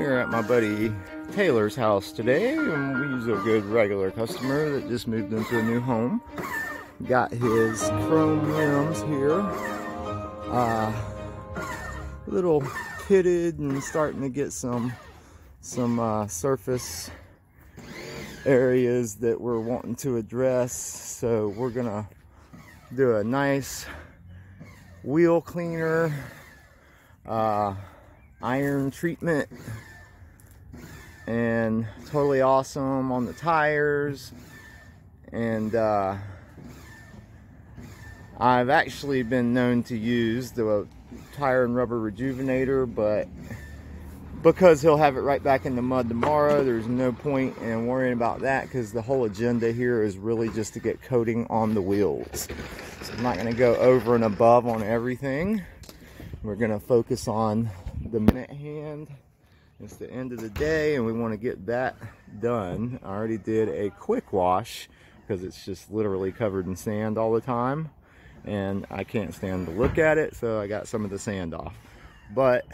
We're at my buddy Taylor's house today, and he's a good regular customer that just moved into a new home. Got his chrome rims here, little pitted and starting to get some surface areas that we're wanting to address. So we're gonna do a nice wheel cleaner, iron treatment, and totally awesome on the tires. And I've actually been known to use the tire and rubber rejuvenator, but because he'll have it right back in the mud tomorrow, there's no point in worrying about that, because the whole agenda here is really just to get coating on the wheels. So I'm not going to go over and above on everything. We're going to focus on the minute hand. It's the end of the day and we want to get that done. I already did a quick wash because it's just literally covered in sand all the time, and I can't stand to look at it, so I got some of the sand off. But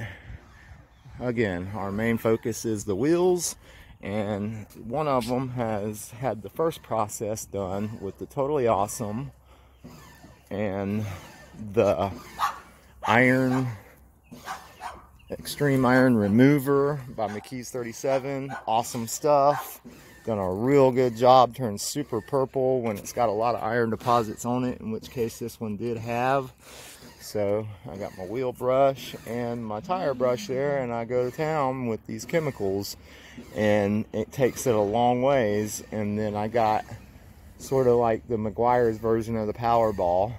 again, our main focus is the wheels, and one of them has had the first process done with the Totally Awesome and the extreme iron remover by McKee's 37. Awesome stuff. Done a real good job. Turns super purple when it's got a lot of iron deposits on it, in which case this one did have. So I got my wheel brush and my tire brush there, and I go to town with these chemicals, and it takes it a long ways. And then I got sort of like the McGuire's version of the Powerball,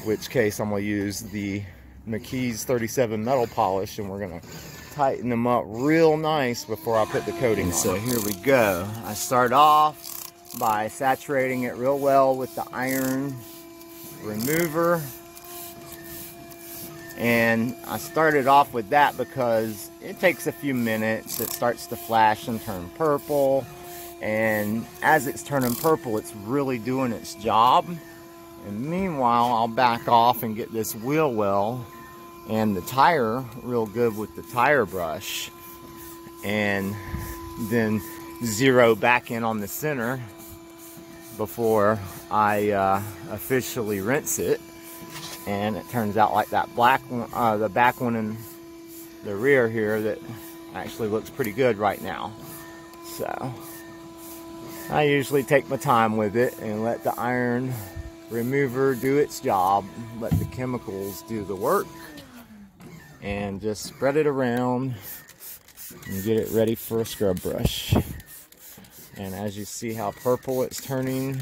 which case I'm going to use the McKee's 37 metal polish, and we're going to tighten them up real nice before I put the coating on. So here we go. I start off by saturating it real well with the iron remover. And I started off with that because it takes a few minutes. It starts to flash and turn purple. And as it's turning purple, it's really doing its job. And meanwhile, I'll back off and get this wheel well and the tire real good with the tire brush. And then zero back in on the center before I officially rinse it. And it turns out like that black one, the back one in the rear here, that actually looks pretty good right now. So I usually take my time with it and let the iron remover do its job, let the chemicals do the work, and just spread it around and get it ready for a scrub brush. And as you see how purple it's turning,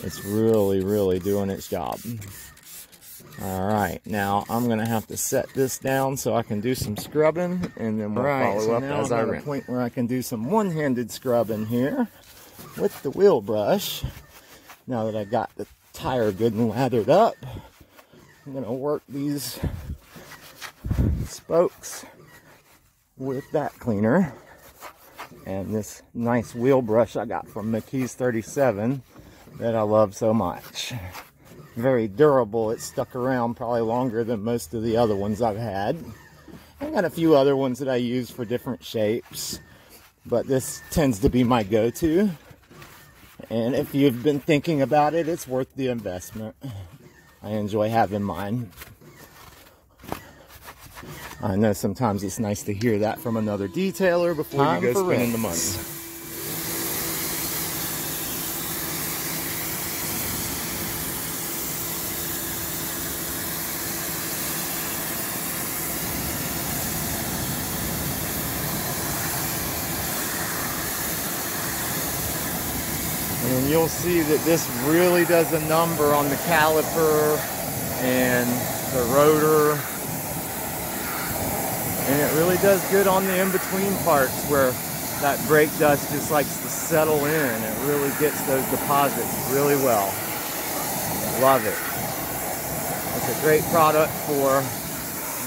it's really doing its job. Alright, now I'm going to have to set this down so I can do some scrubbing, and then we'll follow up as I rinse. I'm at a point where I can do some one-handed scrubbing here with the wheel brush. Now that I got the tire good and lathered up, I'm going to work these spokes with that cleaner. And this nice wheel brush I got from McKee's 37 that I love so much. Very durable. It's stuck around probably longer than most of the other ones I've had. I got a few other ones that I use for different shapes, but this tends to be my go-to. And if you've been thinking about it, it's worth the investment. I enjoy having mine. I know sometimes it's nice to hear that from another detailer before you go spending the money. And you'll see that this really does a number on the caliper and the rotor. And it really does good on the in-between parts where that brake dust just likes to settle in. It really gets those deposits really well. Love it. It's a great product for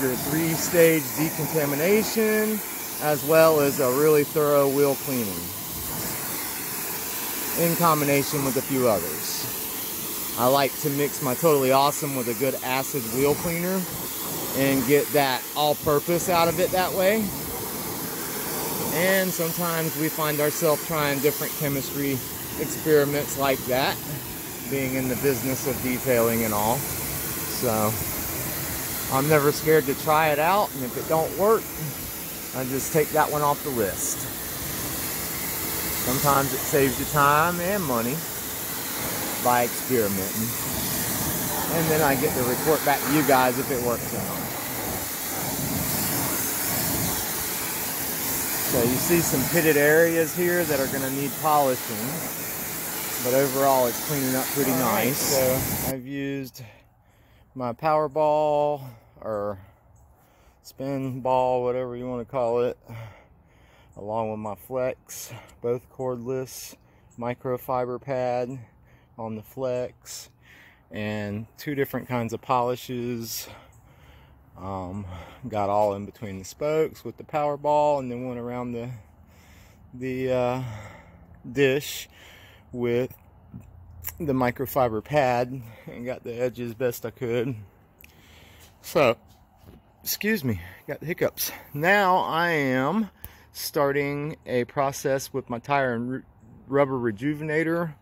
your 3-stage decontamination, as well as a really thorough wheel cleaning, in combination with a few others. I like to mix my Totally Awesome with a good acid wheel cleaner, and get that all-purpose out of it that way. And sometimes we find ourselves trying different chemistry experiments like that, being in the business of detailing and all. So I'm never scared to try it out, and if it don't work, I just take that one off the list. Sometimes it saves you time and money by experimenting. And then I get to report back to you guys if it works or not. So you see some pitted areas here that are going to need polishing. But overall it's cleaning up pretty nice. So I've used my power ball or spin ball, whatever you want to call it, along with my flex, both cordless, microfiber pad on the flex, and 2 different kinds of polishes. Got all in between the spokes with the power ball, and then went around the dish with the microfiber pad and got the edges best I could. So, excuse me, got the hiccups. Now I am starting a process with my tire and rubber rejuvenator,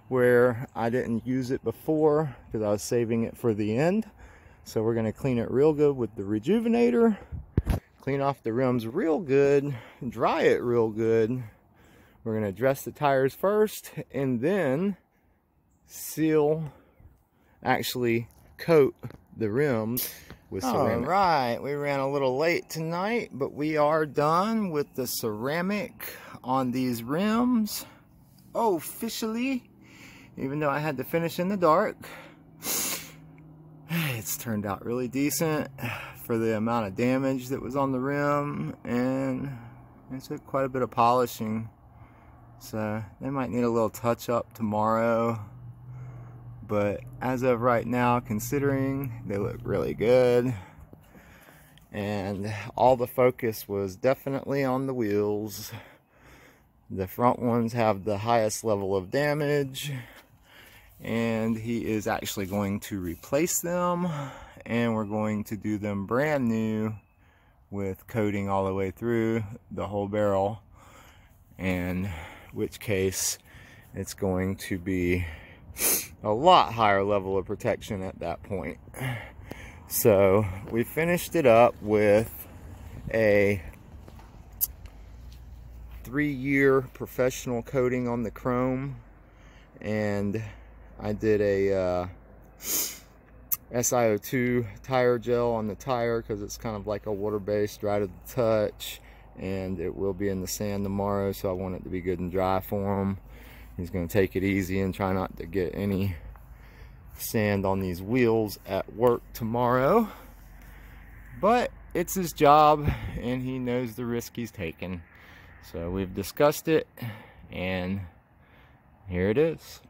where I didn't use it before because I was saving it for the end. So we're going to clean it real good with the rejuvenator, clean off the rims real good, dry it real good. We're going to dress the tires first and then actually coat the rims with ceramic. All right, we ran a little late tonight, but we are done with the ceramic on these rims officially, even though I had to finish in the dark. It's turned out really decent for the amount of damage that was on the rim, and it took quite a bit of polishing. So they might need a little touch up tomorrow, but as of right now, considering they look really good, and all the focus was definitely on the wheels. The front ones have the highest level of damage, and he is actually going to replace them, and we're going to do them brand new with coating all the way through the whole barrel, in which case it's going to be a lot higher level of protection at that point. So we finished it up with a 3-year professional coating on the chrome, and I did a SiO2 tire gel on the tire because it's kind of like a water-based, dry to the touch, and it will be in the sand tomorrow, so I want it to be good and dry for him. He's going to take it easy and try not to get any sand on these wheels at work tomorrow, but it's his job and he knows the risk he's taking. So we've discussed it, and here it is.